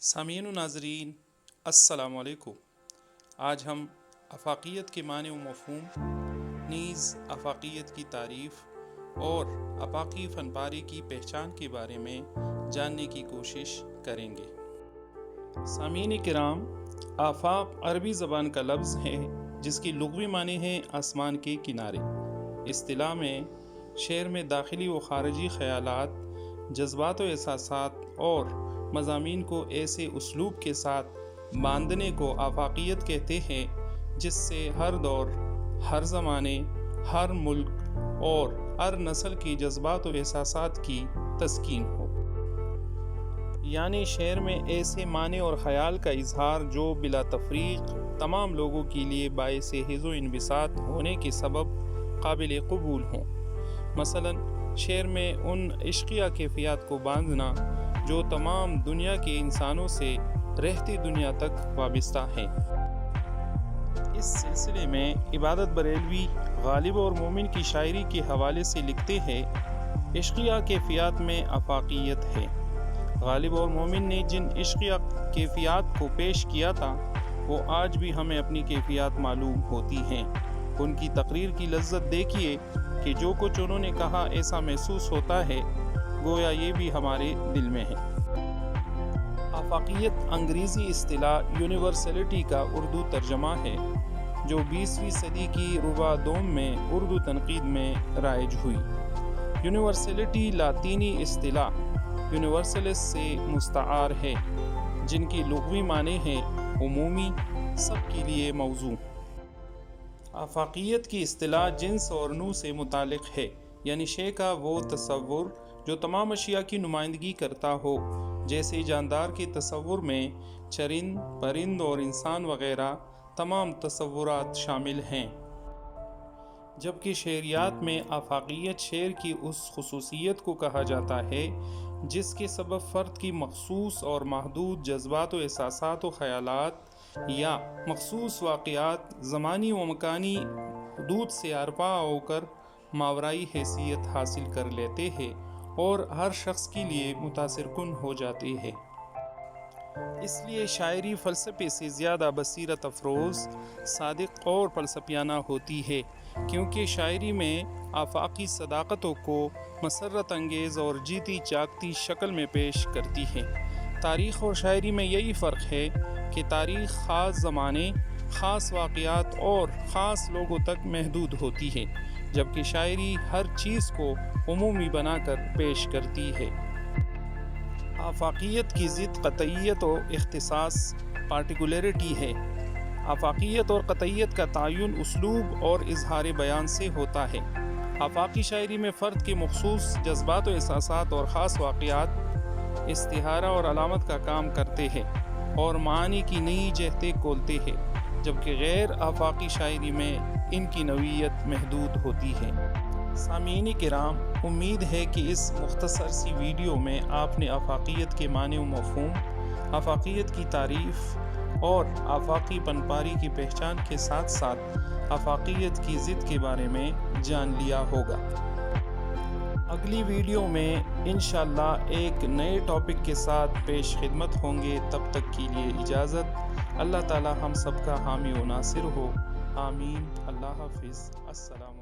سامعین و ناظرین السلام علیکم۔ آج ہم آفاقیت کے معنی و مفہوم نیز آفاقیت کی تعریف اور آفاقی فن پارے کی پہچان کے بارے میں جاننے کی کوشش کریں گے۔ سامعین کرام، آفاق عربی زبان کا لفظ ہے جس کی لغوی معنی ہے آسمان کے کنارے۔ اصطلاح میں شعر میں داخلی و خارجی خیالات، جذبات و احساسات اور مضامین کو ایسے اسلوب کے ساتھ باندھنے کو آفاقیت کہتے ہیں جس سے ہر دور، ہر زمانے، ہر ملک اور ہر نسل کی جذبات و احساسات کی تسکین ہو۔ یعنی شعر میں ایسے معنی اور خیال کا اظہار جو بلا تفریق تمام لوگوں کے لیے باعث حظ و انبساط ہونے کے سبب قابل قبول ہوں۔ مثلا شعر میں ان عشقیہ کیفیات کو باندھنا جو تمام دنیا کے انسانوں سے رہتی دنیا تک وابستہ ہیں۔ اس سلسلے میں عبادت بریلوی غالب اور مومن کی شاعری کے حوالے سے لکھتے ہیں، عشقیہ کیفیات میں آفاقیت ہے۔ غالب اور مومن نے جن عشقیہ کیفیات کو پیش کیا تھا وہ آج بھی ہمیں اپنی کیفیات معلوم ہوتی ہیں۔ ان کی تقریر کی لذت دیکھیے کہ جو کچھ انہوں نے کہا ایسا محسوس ہوتا ہے گویا یہ بھی ہمارے دل میں ہے۔ آفاقیت انگریزی اصطلاح یونیورسلٹی کا اردو ترجمہ ہے جو 20ویں صدی کی ربع دوم میں اردو تنقید میں رائج ہوئی۔ یونیورسلٹی لاطینی اصطلاح یونیورسلس سے مستعار ہے جن کی لغوی معنی ہے عمومی، سب کے لیے موزوں۔ آفاقیت کی اصطلاح جنس اور نوع سے متعلق ہے، یعنی شے کا وہ تصور جو تمام اشیاء کی نمائندگی کرتا ہو، جیسے جاندار کے تصور میں چرند، پرند اور انسان وغیرہ تمام تصورات شامل ہیں۔ جبکہ شعریات میں آفاقیت شعر کی اس خصوصیت کو کہا جاتا ہے جس کے سبب فرد کی مخصوص اور محدود جذبات و احساسات و خیالات یا مخصوص واقعات زمانی و مکانی حدود سے ارفع ہو کر ماورائی حیثیت حاصل کر لیتے ہیں اور ہر شخص کے لیے متاثر کن ہو جاتے ہیں۔ اس لیے شاعری فلسفے سے زیادہ بصیرت افروز، صادق اور فلسفیانہ ہوتی ہے، کیونکہ شاعری میں آفاقی صداقتوں کو مسرت انگیز اور جیتی جاگتی شکل میں پیش کرتی ہے۔ تاریخ اور شاعری میں یہی فرق ہے کہ تاریخ خاص زمانے، خاص واقعات اور خاص لوگوں تک محدود ہوتی ہے، جبکہ شاعری ہر چیز کو عمومی بنا کر پیش کرتی ہے۔ آفاقیت کی ضد قطعیت و اختصاص پارٹیکولیرٹی ہے۔ آفاقیت اور قطعیت کا تعین اسلوب اور اظہار بیان سے ہوتا ہے۔ آفاقی شاعری میں فرد کے مخصوص جذبات و احساسات اور خاص واقعات استعارہ اور علامت کا کام کرتے ہیں اور معانی کی نئی جہتیں کھولتے ہیں، جبکہ غیر آفاقی شاعری میں ان کی نوعیت محدود ہوتی ہے۔ سامعین کرام، امید ہے کہ اس مختصر سی ویڈیو میں آپ نے آفاقیت کے معنی و مفہوم، آفاقیت کی تعریف اور آفاقی فن پارے کی پہچان کے ساتھ ساتھ آفاقیت کی ضد کے بارے میں جان لیا ہوگا۔ اگلی ویڈیو میں انشاءاللہ ایک نئے ٹاپک کے ساتھ پیش خدمت ہوں گے۔ تب تک کے لیے اجازت۔ اللہ تعالی ہم سب کا حامی و ناصر ہو، آمین۔ اللہ حافظ۔ السلام